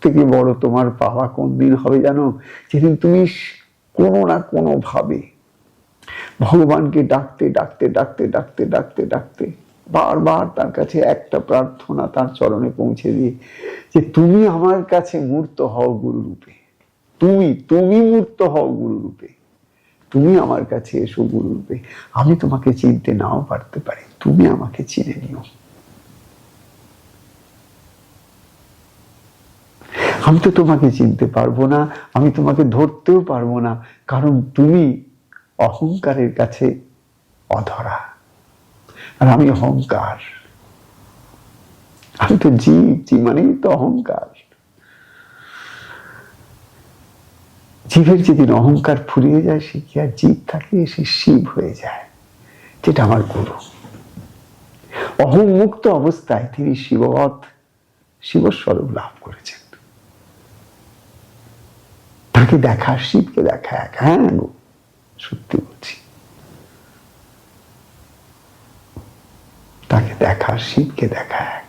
থেকে বড় তোমার পাওয়া কোন দিন হবে জানো? যেদিন তুমি কোনো না কোনো ভাবে ভগবানকে ডাকতে ডাকতে ডাকতে ডাকতে ডাকতে ডাকতে বারবার তার কাছে একটা প্রার্থনা তার চরণে পৌঁছে দিয়ে, যে তুমি আমার কাছে মূর্ত হও গুরু রূপে, তুমি তুমি মূর্ত হও গুরু রূপে, তুমি আমার কাছে এসো গুরু রূপে। আমি তোমাকে চিনতে নাও পারতে পারি, তুমি আমাকে চিনে নিও। আমি তো তোমাকে চিনতে পারবো না, আমি তোমাকে ধরতেও পারবো না, কারণ তুমি অহংকারের কাছে অধরা, আর আমি অহংকার। আমি তো জীব, জীব মানেই তো অহংকার। জীবের যেদিন অহংকার ফুরিয়ে যায়, সে কি আর জীব থাকে? সে শিব হয়ে যায়, যেটা আমার গুরু। অহংমুক্ত অবস্থায় তিনি শিববৎ শিবস্বরূপ লাভ করেছেন। তাকে দেখা, শিবকে দেখা এক। হ্যাঁ গো, সত্যি বলছি, তাকে দেখা, শিবকে দেখা এক।